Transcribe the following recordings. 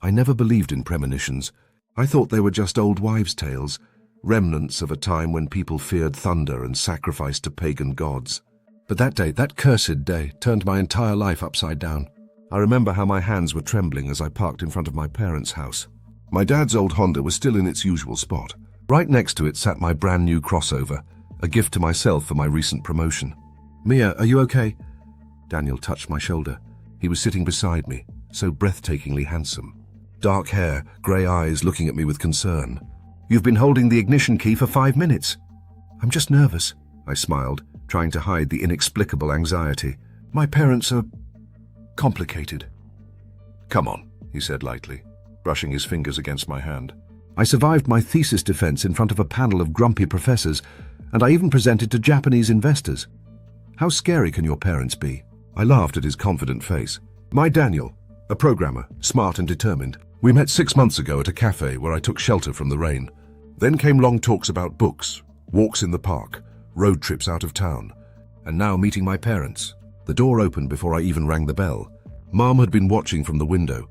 I never believed in premonitions. I thought they were just old wives' tales, remnants of a time when people feared thunder and sacrificed to pagan gods. But that day, that cursed day, turned my entire life upside down. I remember how my hands were trembling as I parked in front of my parents' house. My dad's old Honda was still in its usual spot. Right next to it sat my brand new crossover, a gift to myself for my recent promotion. "Mia, are you okay?" Daniel touched my shoulder. He was sitting beside me, so breathtakingly handsome. Dark hair, grey eyes looking at me with concern. "You've been holding the ignition key for 5 minutes." "I'm just nervous," I smiled, trying to hide the inexplicable anxiety. "My parents are complicated." "Come on," he said lightly, brushing his fingers against my hand. "I survived my thesis defense in front of a panel of grumpy professors, and I even presented to Japanese investors. How scary can your parents be?" I laughed at his confident face. "My Daniel, a programmer, smart and determined. We met 6 months ago at a cafe where I took shelter from the rain. Then came long talks about books, walks in the park, road trips out of town, and now meeting my parents." The door opened before I even rang the bell. Mom had been watching from the window,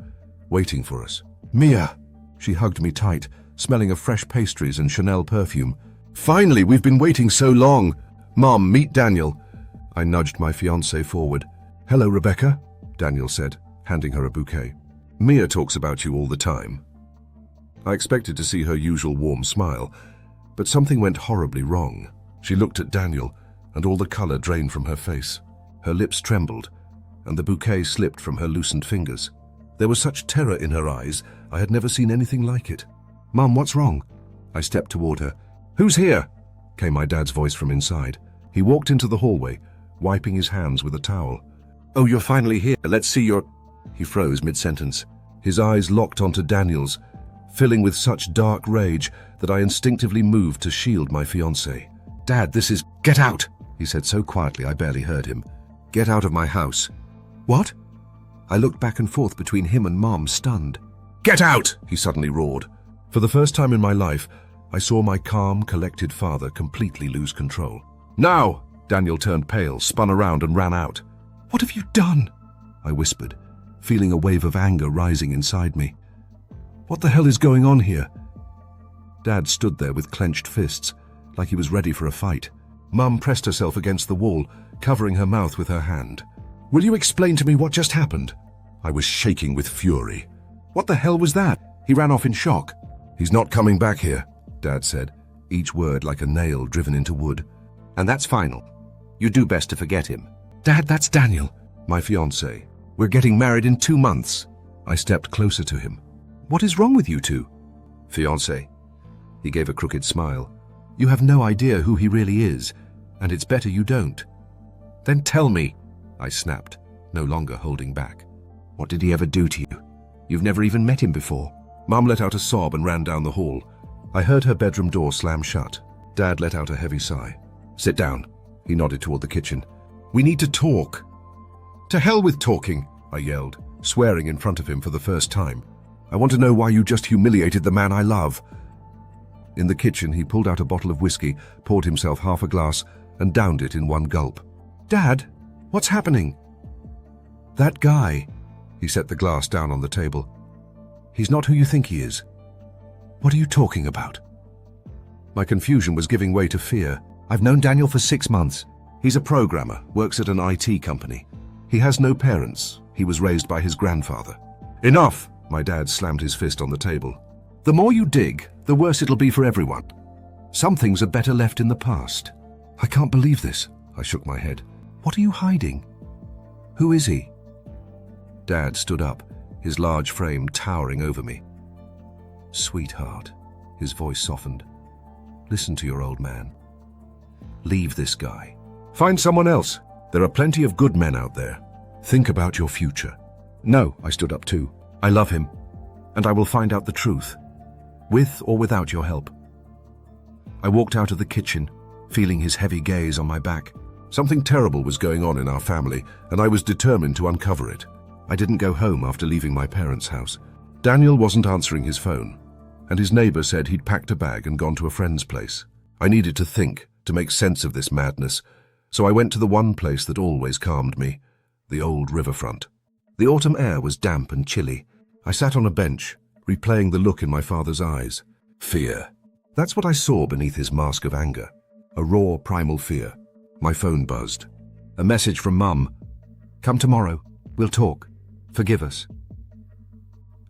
waiting for us. "Mia!" She hugged me tight, smelling of fresh pastries and Chanel perfume. "Finally, we've been waiting so long. Mom, meet Daniel." I nudged my fiancé forward. "Hello, Rebecca," Daniel said, handing her a bouquet. "Mia talks about you all the time." I expected to see her usual warm smile, but something went horribly wrong. She looked at Daniel, and all the color drained from her face. Her lips trembled, and the bouquet slipped from her loosened fingers. There was such terror in her eyes, I had never seen anything like it. "Mum, what's wrong?" I stepped toward her. "Who's here?" came my dad's voice from inside. He walked into the hallway, wiping his hands with a towel. "Oh, you're finally here. Let's see your—" He froze mid-sentence. His eyes locked onto Daniel's, filling with such dark rage that I instinctively moved to shield my fiancé. "Dad, this is—" "Get out!" he said so quietly I barely heard him. "Get out of my house." "What?" I looked back and forth between him and Mom, stunned. "Get out!" he suddenly roared. For the first time in my life, I saw my calm, collected father completely lose control. "Now!" Daniel turned pale, spun around and ran out. "What have you done?" I whispered, feeling a wave of anger rising inside me. "What the hell is going on here?" Dad stood there with clenched fists, like he was ready for a fight. Mum pressed herself against the wall, covering her mouth with her hand. "Will you explain to me what just happened?" I was shaking with fury. "What the hell was that?" He ran off in shock. "He's not coming back here," Dad said, each word like a nail driven into wood. "And that's final. You do best to forget him." "Dad, that's Daniel, my fiancé. We're getting married in 2 months." I stepped closer to him. "What is wrong with you two?" "Fiancé." He gave a crooked smile. "You have no idea who he really is, and it's better you don't." "Then tell me," I snapped, no longer holding back. "What did he ever do to you? You've never even met him before." Mum let out a sob and ran down the hall. I heard her bedroom door slam shut. Dad let out a heavy sigh. "Sit down." He nodded toward the kitchen. "We need to talk." "To hell with talking," I yelled, swearing in front of him for the first time. "I want to know why you just humiliated the man I love." In the kitchen, he pulled out a bottle of whiskey, poured himself half a glass, and downed it in one gulp. "Dad, what's happening?" "That guy," he set the glass down on the table. "He's not who you think he is." "What are you talking about?" My confusion was giving way to fear. "I've known Daniel for 6 months. He's a programmer, works at an IT company. He has no parents. He was raised by his grandfather." "Enough!" My dad slammed his fist on the table. "The more you dig, the worse it'll be for everyone. Some things are better left in the past." "I can't believe this." I shook my head. "What are you hiding? Who is he?" Dad stood up, his large frame towering over me. "Sweetheart," his voice softened. "Listen to your old man. Leave this guy. Find someone else. There are plenty of good men out there. Think about your future." "No," I stood up too. "I love him, and I will find out the truth, with or without your help." I walked out of the kitchen, feeling his heavy gaze on my back. Something terrible was going on in our family, and I was determined to uncover it. I didn't go home after leaving my parents' house. Daniel wasn't answering his phone, and his neighbor said he'd packed a bag and gone to a friend's place. I needed to think, to make sense of this madness, so I went to the one place that always calmed me, the old riverfront. The autumn air was damp and chilly, I sat on a bench, replaying the look in my father's eyes. Fear. That's what I saw beneath his mask of anger. A raw, primal fear. My phone buzzed. A message from Mum. "Come tomorrow. We'll talk. Forgive us."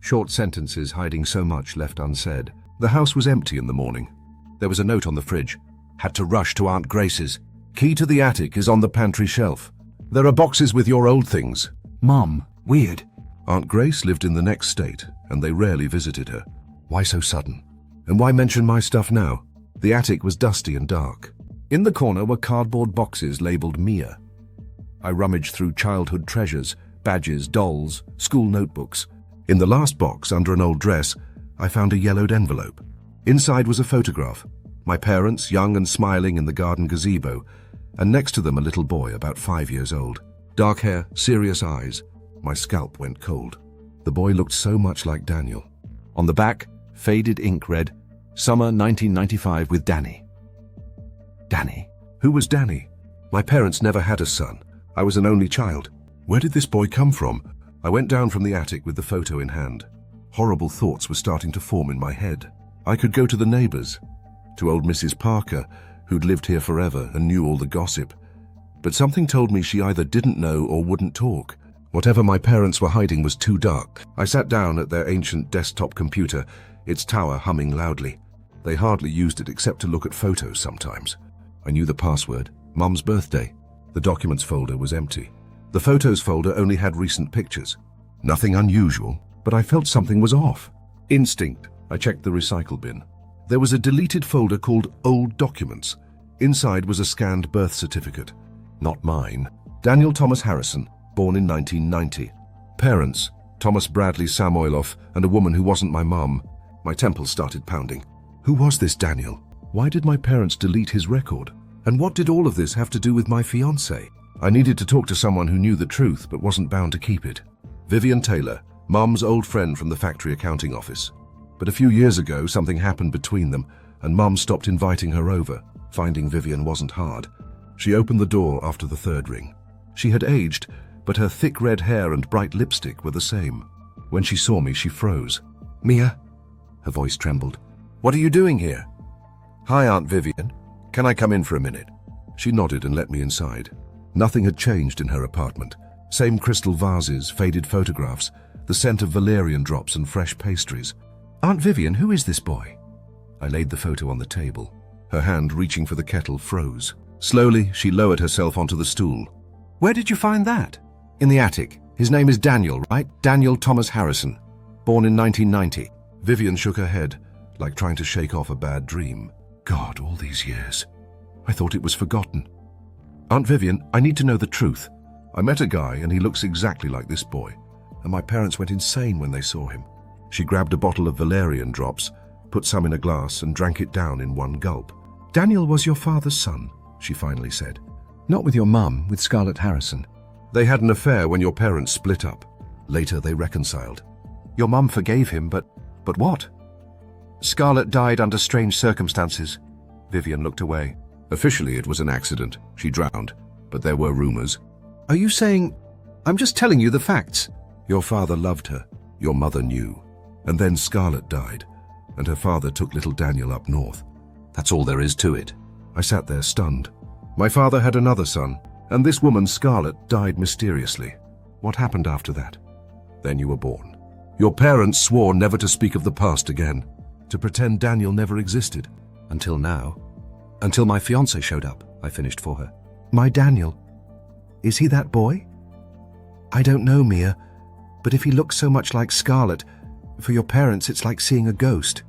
Short sentences hiding so much left unsaid. The house was empty in the morning. There was a note on the fridge. Had to rush to Aunt Grace's. Key to the attic is on the pantry shelf. There are boxes with your old things. Mum, weird. Aunt Grace lived in the next state, and they rarely visited her. Why so sudden? And why mention my stuff now? The attic was dusty and dark. In the corner were cardboard boxes labeled Mia. I rummaged through childhood treasures, badges, dolls, school notebooks. In the last box, under an old dress, I found a yellowed envelope. Inside was a photograph. My parents, young and smiling in the garden gazebo, and next to them a little boy about 5 years old. Dark hair, serious eyes. My scalp went cold. The boy looked so much like Daniel. On the back, faded ink read, "Summer 1995 with Danny." Danny? Who was Danny? My parents never had a son. I was an only child. Where did this boy come from? I went down from the attic with the photo in hand. Horrible thoughts were starting to form in my head. I could go to the neighbors, to old Mrs. Parker, who'd lived here forever and knew all the gossip. But something told me she either didn't know or wouldn't talk. Whatever my parents were hiding was too dark. I sat down at their ancient desktop computer, its tower humming loudly. They hardly used it except to look at photos sometimes. I knew the password, Mum's birthday. The documents folder was empty. The photos folder only had recent pictures. Nothing unusual, but I felt something was off. Instinct. I checked the recycle bin. There was a deleted folder called Old Documents. Inside was a scanned birth certificate. Not mine. Daniel Thomas Harrison, born in 1990. Parents, Thomas Bradley Samoiloff and a woman who wasn't my mum. My temples started pounding. Who was this Daniel? Why did my parents delete his record? And what did all of this have to do with my fiancé? I needed to talk to someone who knew the truth but wasn't bound to keep it. Vivian Taylor, Mum's old friend from the factory accounting office. But a few years ago, something happened between them, and Mum stopped inviting her over. Finding Vivian wasn't hard. She opened the door after the third ring. She had aged, but her thick red hair and bright lipstick were the same. When she saw me, she froze. "Mia?" Her voice trembled. "What are you doing here?" "Hi, Aunt Vivian. Can I come in for a minute?" She nodded and let me inside. Nothing had changed in her apartment. Same crystal vases, faded photographs, the scent of valerian drops and fresh pastries. "Aunt Vivian, who is this boy?" I laid the photo on the table. Her hand, reaching for the kettle, froze. Slowly, she lowered herself onto the stool. "Where did you find that?" "In the attic. His name is Daniel, right? Daniel Thomas Harrison. Born in 1990. Vivian shook her head, like trying to shake off a bad dream. God, all these years. I thought it was forgotten. "Aunt Vivian, I need to know the truth. I met a guy and he looks exactly like this boy, and my parents went insane when they saw him." She grabbed a bottle of valerian drops, put some in a glass and drank it down in one gulp. "Daniel was your father's son," she finally said. "Not with your mum, with Scarlett Harrison. They had an affair when your parents split up. Later they reconciled. Your mum forgave him, but what?" "Scarlett died under strange circumstances." Vivian looked away. Officially it was an accident. She drowned, but there were rumors. "Are you saying—" "I'm just telling you the facts." "Your father loved her. Your mother knew. And then Scarlett died, and her father took little Daniel up north. That's all there is to it." I sat there stunned. My father had another son, and this woman, Scarlett, died mysteriously. What happened after that? Then you were born. Your parents swore never to speak of the past again, to pretend Daniel never existed. Until now. Until my fiancé showed up, I finished for her. "My Daniel. Is he that boy?" "I don't know, Mia, but if he looks so much like Scarlett, for your parents it's like seeing a ghost."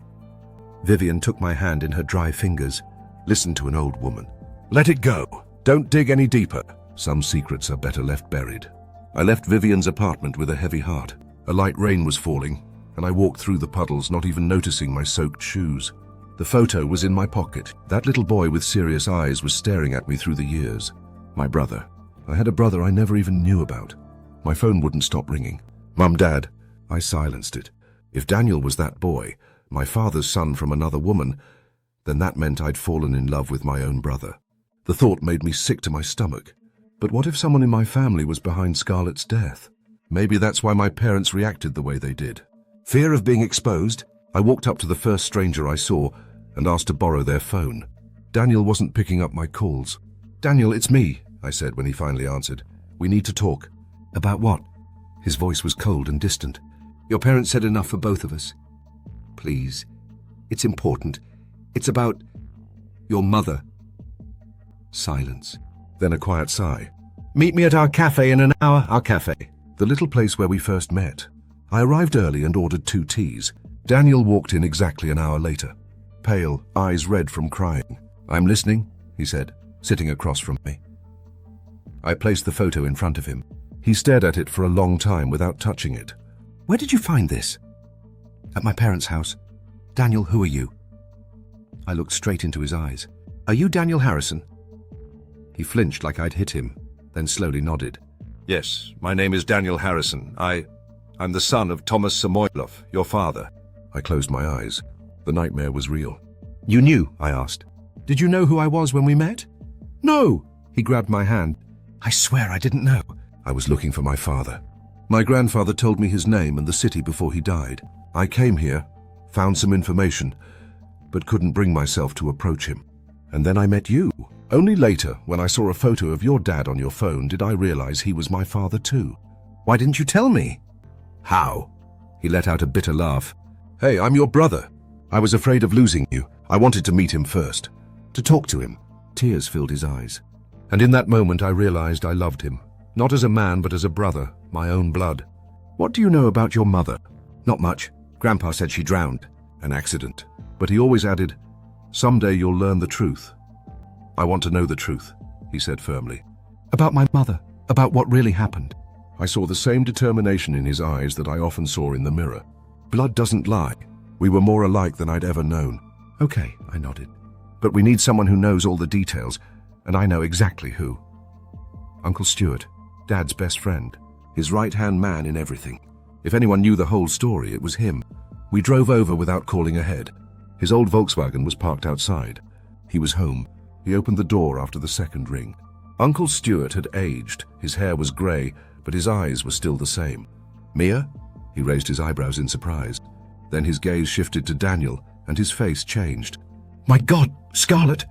Vivian took my hand in her dry fingers. Listen to an old woman. "Let it go. Don't dig any deeper. Some secrets are better left buried." I left Vivian's apartment with a heavy heart. A light rain was falling, and I walked through the puddles, not even noticing my soaked shoes. The photo was in my pocket. That little boy with serious eyes was staring at me through the years. My brother. I had a brother I never even knew about. My phone wouldn't stop ringing. "Mum, Dad." I silenced it. If Daniel was that boy, my father's son from another woman, then that meant I'd fallen in love with my own brother. The thought made me sick to my stomach. But what if someone in my family was behind Scarlett's death? Maybe that's why my parents reacted the way they did. Fear of being exposed? I walked up to the first stranger I saw and asked to borrow their phone. Daniel wasn't picking up my calls. "Daniel, it's me," I said when he finally answered. "We need to talk." "About what?" His voice was cold and distant. "Your parents said enough for both of us. Please. It's important. It's about your mother." Silence. Then a quiet sigh. "Meet me at our cafe in an hour." Our cafe. The little place where we first met. I arrived early and ordered 2 teas. Daniel walked in exactly an hour later. Pale, eyes red from crying. "I'm listening," he said, sitting across from me. I placed the photo in front of him. He stared at it for a long time without touching it. "Where did you find this?" "At my parents' house." "Daniel, who are you?" I looked straight into his eyes. "Are you Daniel Harrison?" He flinched like I'd hit him, then slowly nodded. "Yes, my name is Daniel Harrison. I'm the son of Thomas Samoylov, your father." I closed my eyes. The nightmare was real. "You knew?" I asked. "Did you know who I was when we met?" "No!" He grabbed my hand. "I swear I didn't know." I was looking for my father. My grandfather told me his name and the city before he died. I came here, found some information, but couldn't bring myself to approach him. And then I met you. Only later, when I saw a photo of your dad on your phone, did I realize he was my father too. "Why didn't you tell me?" "How?" He let out a bitter laugh. "Hey, I'm your brother. I was afraid of losing you. I wanted to meet him first, to talk to him." Tears filled his eyes. And in that moment I realized I loved him. Not as a man, but as a brother, my own blood. "What do you know about your mother?" "Not much. Grandpa said she drowned." "An accident." But he always added, "Someday you'll learn the truth." "I want to know the truth," he said firmly. "About my mother, about what really happened." I saw the same determination in his eyes that I often saw in the mirror. Blood doesn't lie. We were more alike than I'd ever known. "Okay," I nodded. "But we need someone who knows all the details, and I know exactly who." Uncle Stuart, Dad's best friend, his right-hand man in everything. If anyone knew the whole story, it was him. We drove over without calling ahead. His old Volkswagen was parked outside. He was home. He opened the door after the second ring. Uncle Stuart had aged. His hair was grey, but his eyes were still the same. "Mia?" He raised his eyebrows in surprise. Then his gaze shifted to Daniel, and his face changed. "My God, Scarlett!"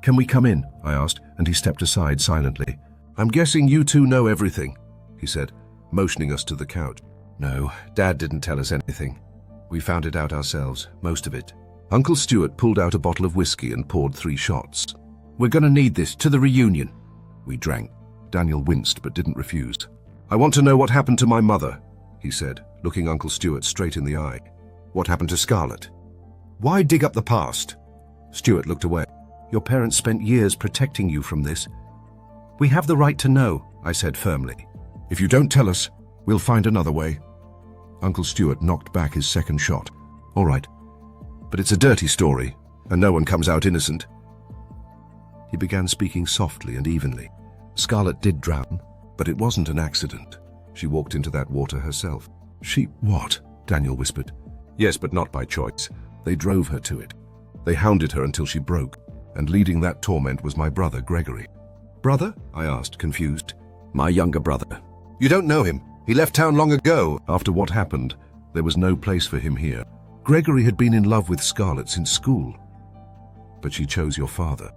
"Can we come in?" I asked, and he stepped aside silently. "I'm guessing you two know everything," he said, motioning us to the couch. "No, Dad didn't tell us anything. We found it out ourselves, most of it." Uncle Stuart pulled out a bottle of whiskey and poured 3 shots. "We're gonna need this to the reunion." We drank. Daniel winced but didn't refuse. "I want to know what happened to my mother," he said, looking Uncle Stuart straight in the eye. "What happened to Scarlett?" "Why dig up the past?" Stuart looked away. "Your parents spent years protecting you from this." "We have the right to know," I said firmly. "If you don't tell us, we'll find another way." Uncle Stuart knocked back his second shot. "All right. But it's a dirty story, and no one comes out innocent." He began speaking softly and evenly. "Scarlett did drown, but it wasn't an accident. She walked into that water herself." "She what?" Daniel whispered. "Yes, but not by choice. They drove her to it. They hounded her until she broke, and leading that torment was my brother, Gregory." "Brother?" I asked, confused. "My younger brother." "You don't know him. He left town long ago." After what happened, there was no place for him here. Gregory had been in love with Scarlett since school. But she chose your father.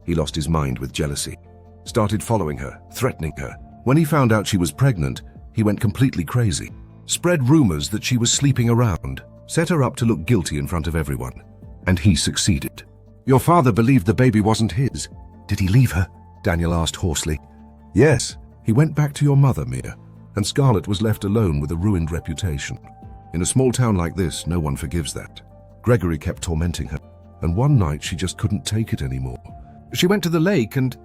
He lost his mind with jealousy. Started following her, threatening her. When he found out she was pregnant, he went completely crazy. Spread rumors that she was sleeping around. Set her up to look guilty in front of everyone. And he succeeded. Your father believed the baby wasn't his. Did he leave her? Daniel asked hoarsely. Yes, he went back to your mother, Mia. And Scarlett was left alone with a ruined reputation. In a small town like this, no one forgives that. Gregory kept tormenting her, and one night she just couldn't take it anymore. She went to the lake and...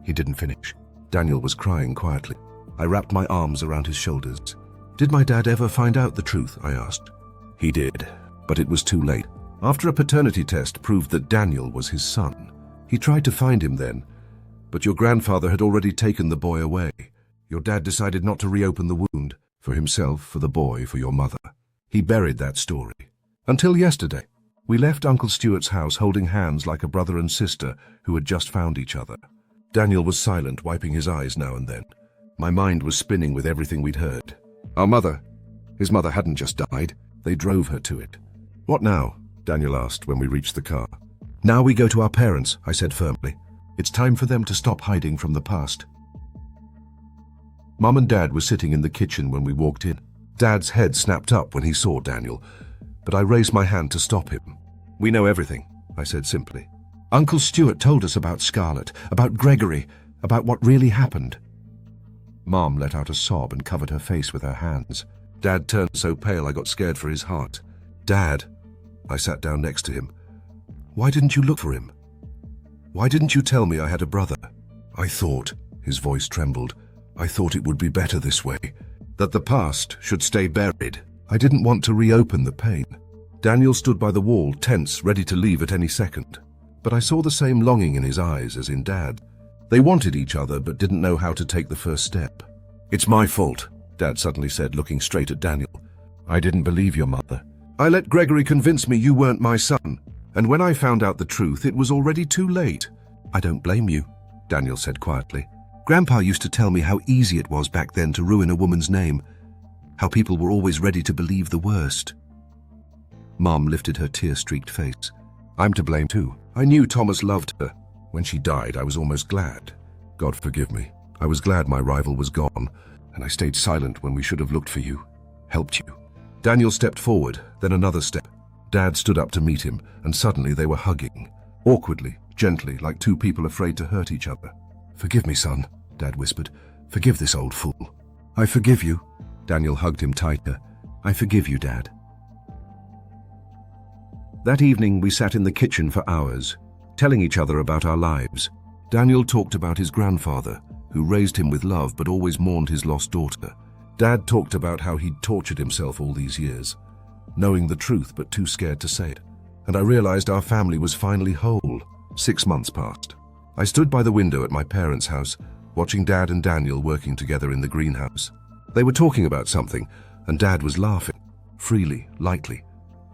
He didn't finish. Daniel was crying quietly. I wrapped my arms around his shoulders. Did my dad ever find out the truth? I asked. He did, but it was too late. After a paternity test proved that Daniel was his son. He tried to find him then, but your grandfather had already taken the boy away. Your dad decided not to reopen the wound, for himself, for the boy, for your mother. He buried that story. Until yesterday, we left Uncle Stuart's house holding hands like a brother and sister who had just found each other. Daniel was silent, wiping his eyes now and then. My mind was spinning with everything we'd heard. Our mother, his mother hadn't just died. They drove her to it. "What now?" Daniel asked when we reached the car. "Now we go to our parents," I said firmly. "It's time for them to stop hiding from the past." Mum and Dad were sitting in the kitchen when we walked in. Dad's head snapped up when he saw Daniel, but I raised my hand to stop him. "We know everything," I said simply. "Uncle Stuart told us about Scarlett, about Gregory, about what really happened." Mom let out a sob and covered her face with her hands. Dad turned so pale I got scared for his heart. "Dad," I sat down next to him, "why didn't you look for him? Why didn't you tell me I had a brother?" "I thought," his voice trembled, "I thought it would be better this way, that the past should stay buried. I didn't want to reopen the pain." Daniel stood by the wall, tense, ready to leave at any second. But I saw the same longing in his eyes as in Dad. They wanted each other but didn't know how to take the first step. "It's my fault," Dad suddenly said, looking straight at Daniel. "I didn't believe your mother. I let Gregory convince me you weren't my son, and when I found out the truth, it was already too late." "I don't blame you," Daniel said quietly. "Grandpa used to tell me how easy it was back then to ruin a woman's name, how people were always ready to believe the worst." Mom lifted her tear-streaked face. "I'm to blame too. I knew Thomas loved her. When she died, I was almost glad. God forgive me. I was glad my rival was gone, and I stayed silent when we should have looked for you, helped you." Daniel stepped forward, then another step. Dad stood up to meet him, and suddenly they were hugging, awkwardly, gently, like two people afraid to hurt each other. "Forgive me, son," Dad whispered. "Forgive this old fool." "I forgive you." Daniel hugged him tighter. "I forgive you, Dad." That evening we sat in the kitchen for hours, telling each other about our lives. Daniel talked about his grandfather, who raised him with love but always mourned his lost daughter. Dad talked about how he'd tortured himself all these years, knowing the truth but too scared to say it. And I realized our family was finally whole. 6 months passed. I stood by the window at my parents' house, watching Dad and Daniel working together in the greenhouse. They were talking about something, and Dad was laughing, freely, lightly,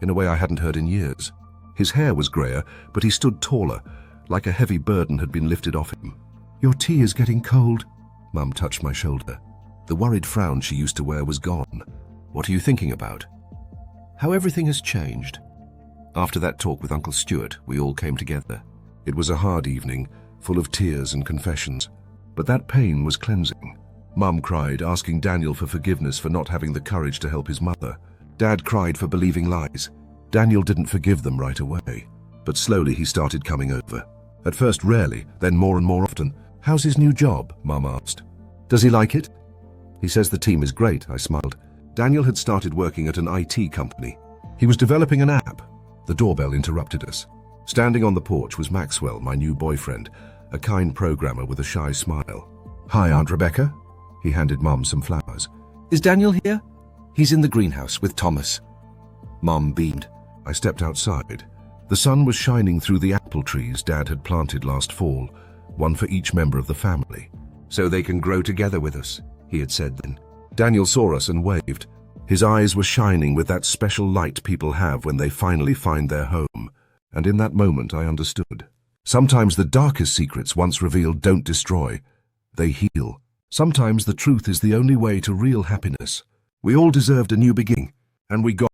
in a way I hadn't heard in years. His hair was grayer, but he stood taller, like a heavy burden had been lifted off him. "Your tea is getting cold." Mum touched my shoulder. The worried frown she used to wear was gone. "What are you thinking about?" "How everything has changed." After that talk with Uncle Stuart, we all came together. It was a hard evening, full of tears and confessions. But that pain was cleansing. Mum cried, asking Daniel for forgiveness for not having the courage to help his mother. Dad cried for believing lies. Daniel didn't forgive them right away, but slowly he started coming over. At first rarely, then more and more often. "How's his new job?" Mum asked. "Does he like it?" "He says the team is great," I smiled. Daniel had started working at an IT company. He was developing an app. The doorbell interrupted us. Standing on the porch was Maxwell, my new boyfriend, a kind programmer with a shy smile. "Hi, Aunt Rebecca." He handed Mum some flowers. "Is Daniel here?" "He's in the greenhouse with Thomas." Mum beamed. I stepped outside. The sun was shining through the apple trees Dad had planted last fall, one for each member of the family. "So they can grow together with us," he had said then. Daniel saw us and waved. His eyes were shining with that special light people have when they finally find their home. And in that moment I understood. Sometimes the darkest secrets once revealed don't destroy. They heal. Sometimes the truth is the only way to real happiness. We all deserved a new beginning, and we got